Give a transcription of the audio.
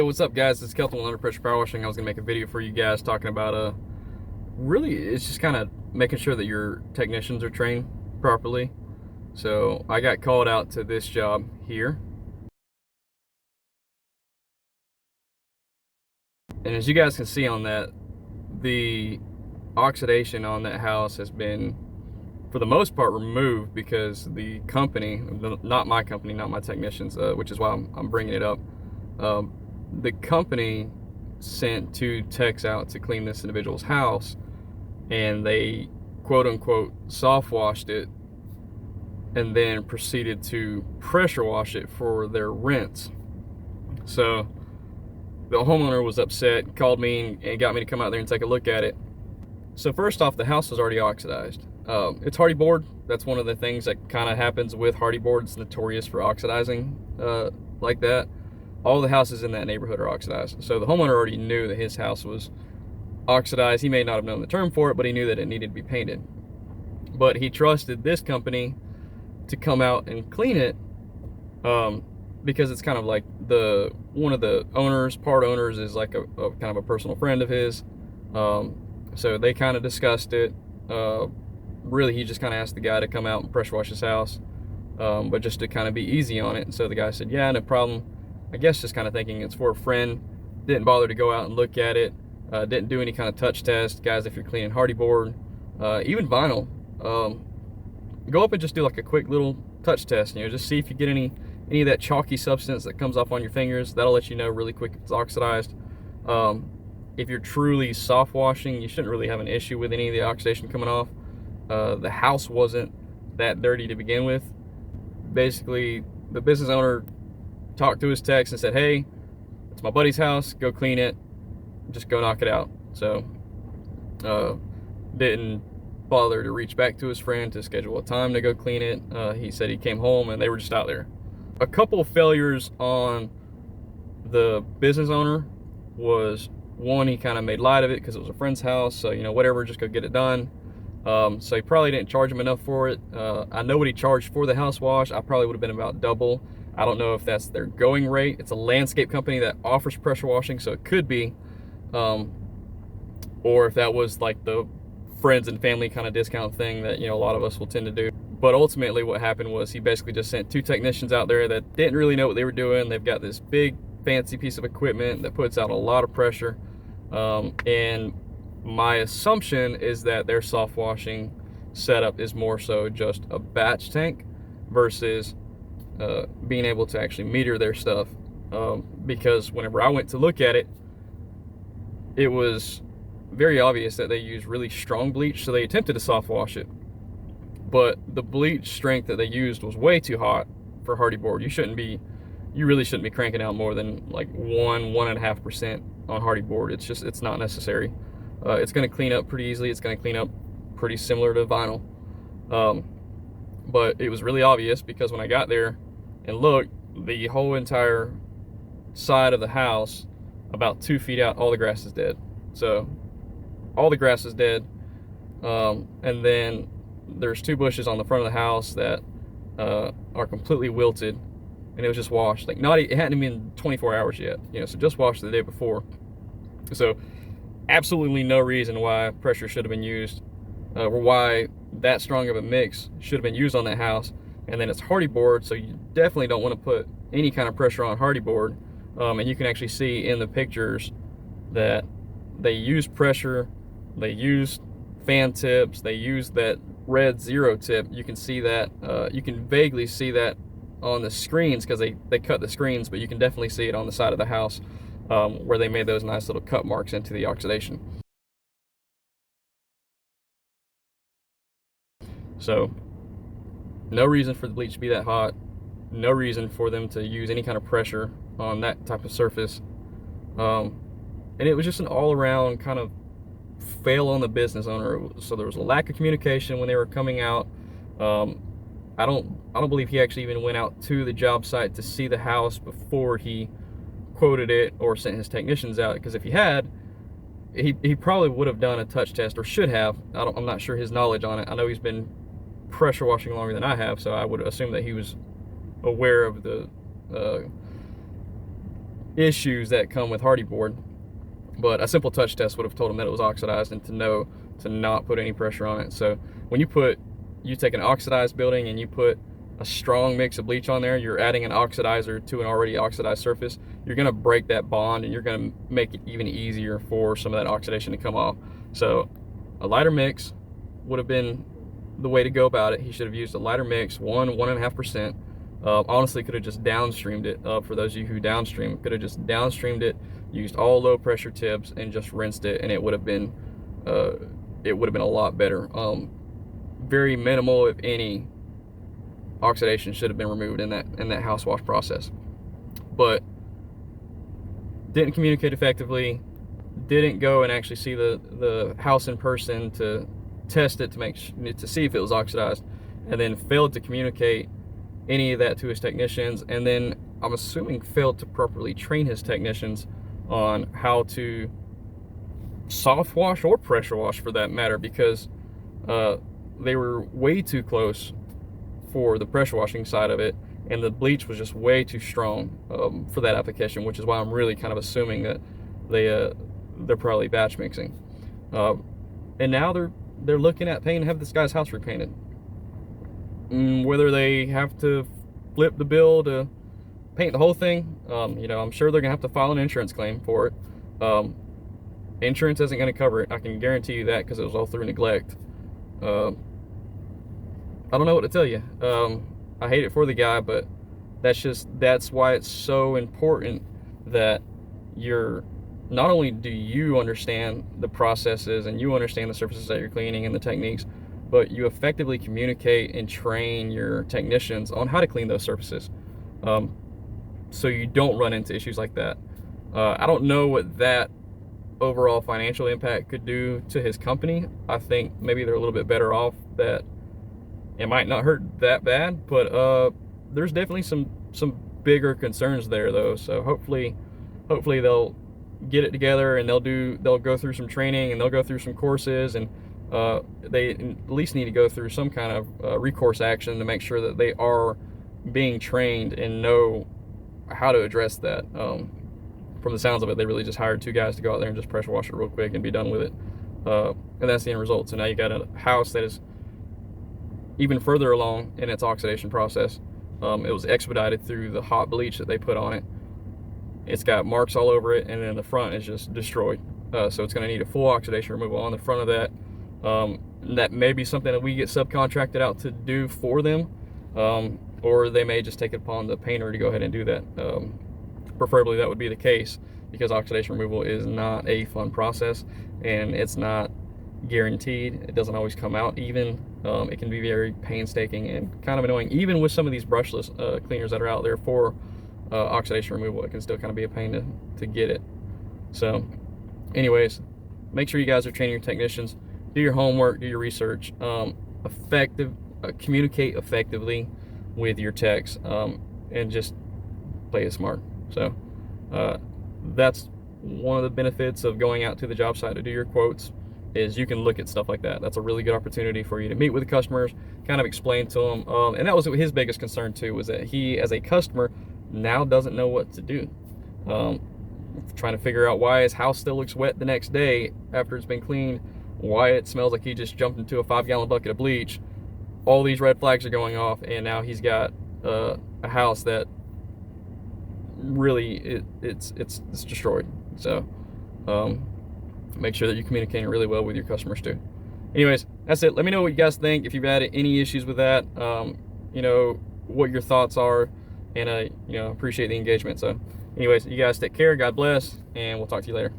What's up, guys? It's Kelton with Under Pressure Power Washing. I was gonna make a video for you guys talking about really, it's just kind of making sure that your technicians are trained properly. So I got called out to this job here, and as you guys can see on that, the oxidation on that house has been, for the most part, removed because the company, not my company, not my technicians, which is why I'm bringing it up. The company sent 2 techs out to clean this individual's house, and they quote unquote soft washed it and then proceeded to pressure wash it for their rents. So the homeowner was upset, called me and got me to come out there and take a look at it. So first off, the house was already oxidized. It's hardy board. That's one of the things that kind of happens with hardy board. It's notorious for oxidizing like that. All the houses in that neighborhood are oxidized. So the homeowner already knew that his house was oxidized. He may not have known the term for it, but he knew that it needed to be painted. But he trusted this company to come out and clean it because it's kind of like one of the owners, part owners, is like a kind of a personal friend of his. So they kind of discussed it. Really, he just kind of asked the guy to come out and pressure wash his house, but just to kind of be easy on it. And so the guy said, yeah, no problem. I guess just kind of thinking it's for a friend. Didn't bother to go out and look at it. Didn't do any kind of touch test. Guys, if you're cleaning hardy board, even vinyl, go up and just do like a quick little touch test. Just see if you get any of that chalky substance that comes off on your fingers. That'll let you know really quick if it's oxidized. If you're truly soft washing, you shouldn't really have an issue with any of the oxidation coming off. The house wasn't that dirty to begin with. Basically, the business owner talked to his techs and said, hey, it's my buddy's house, go clean it, just go knock it out. So didn't bother to reach back to his friend to schedule a time to go clean it. He said he came home and they were just out there. A couple of failures on the business owner was, one, he kind of made light of it because it was a friend's house, so whatever, just go get it done. So he probably didn't charge him enough for it. I know what he charged for the house wash. I probably would have been about double. I don't know if that's their going rate. It's a landscape company that offers pressure washing, so it could be. Or if that was like the friends and family kind of discount thing that a lot of us will tend to do. But ultimately what happened was he basically just sent 2 technicians out there that didn't really know what they were doing. They've got this big fancy piece of equipment that puts out a lot of pressure. And my assumption is that their soft washing setup is more so just a batch tank versus being able to actually meter their stuff, because whenever I went to look at it, it was very obvious that they used really strong bleach. So they attempted to soft wash it, but the bleach strength that they used was way too hot for hardy board. You really shouldn't be cranking out more than like 1.5% on hardy board. It's not necessary. It's going to clean up pretty easily. It's going to clean up pretty similar to vinyl. But it was really obvious because when I got there and looked, the whole entire side of the house, about 2 feet out, all the grass is dead. So all the grass is dead. And then there's 2 bushes on the front of the house that are completely wilted, and it was just washed. Like, it hadn't been 24 hours yet, so just washed the day before. So absolutely no reason why pressure should have been used, or why that strong of a mix should have been used on that house. And then it's hardy board, so you definitely don't want to put any kind of pressure on hardy board. And you can actually see in the pictures that they used pressure, they used fan tips, they used that red 0 tip. You can see that, you can vaguely see that on the screens because they cut the screens, but you can definitely see it on the side of the house where they made those nice little cut marks into the oxidation. So no reason for the bleach to be that hot, no reason for them to use any kind of pressure on that type of surface. And it was just an all-around kind of fail on the business owner. So there was a lack of communication when they were coming out. I don't believe he actually even went out to the job site to see the house before he quoted it or sent his technicians out, because if he had, he probably would have done a touch test, or should have. I'm not sure his knowledge on it. I know he's been pressure washing longer than I have, so I would assume that he was aware of the issues that come with hardy board. But a simple touch test would have told him that it was oxidized and to know to not put any pressure on it. So when you take an oxidized building and you put a strong mix of bleach on there, you're adding an oxidizer to an already oxidized surface, you're gonna break that bond and you're gonna make it even easier for some of that oxidation to come off. So a lighter mix would have been the way to go about it. He should have used a lighter mix, 1.5%. Honestly, could have just downstreamed it. For those of you who downstream, could have just downstreamed it, used all low pressure tips, and just rinsed it, and it would have been a lot better. Very minimal, if any, oxidation should have been removed in that house wash process. But didn't communicate effectively. Didn't go and actually see the house in person to test it to see if it was oxidized, and then failed to communicate any of that to his technicians, and then I'm assuming failed to properly train his technicians on how to soft wash or pressure wash for that matter, because they were way too close for the pressure washing side of it, and the bleach was just way too strong for that application, which is why I'm really kind of assuming that they're probably batch mixing. And now they're looking at paying to have this guy's house repainted. Whether they have to flip the bill to paint the whole thing, I'm sure they're gonna have to file an insurance claim for it. Insurance isn't gonna cover it, I can guarantee you that, because it was all through neglect. I don't know what to tell you. I hate it for the guy, but that's why it's so important that not only do you understand the processes and you understand the surfaces that you're cleaning and the techniques, but you effectively communicate and train your technicians on how to clean those surfaces, so you don't run into issues like that. I don't know what that overall financial impact could do to his company. I think maybe they're a little bit better off, that it might not hurt that bad, but there's definitely some bigger concerns there though. So hopefully they'll get it together, and they'll go through some training, and they'll go through some courses, and they at least need to go through some kind of recourse action to make sure that they are being trained and know how to address that. From the sounds of it, they really just hired 2 guys to go out there and just pressure wash it real quick and be done with it. And that's the end result. So now you got a house that is even further along in its oxidation process. It was expedited through the hot bleach that they put on it. It's got marks all over it, and then the front is just destroyed. So it's going to need a full oxidation removal on the front of that. That may be something that we get subcontracted out to do for them, or they may just take it upon the painter to go ahead and do that. Preferably that would be the case, because oxidation removal is not a fun process, and it's not guaranteed. It doesn't always come out even. It can be very painstaking and kind of annoying. Even with some of these brushless cleaners that are out there for oxidation removal, it can still kind of be a pain to get it. So anyways, make sure you guys are training your technicians. Do your homework, do your research, communicate effectively with your techs, and just play it smart. So that's one of the benefits of going out to the job site to do your quotes, is you can look at stuff like that. That's a really good opportunity for you to meet with the customers, kind of explain to them. And that was his biggest concern too, was that he, as a customer, now doesn't know what to do. Trying to figure out why his house still looks wet the next day after it's been cleaned, why it smells like he just jumped into a 5-gallon bucket of bleach. All these red flags are going off, and now he's got a house that really it's destroyed. So make sure that you're communicating really well with your customers too. Anyways, that's it. Let me know what you guys think, if you've had any issues with that, what your thoughts are, and appreciate the engagement. So anyways, you guys take care, God bless, and we'll talk to you later.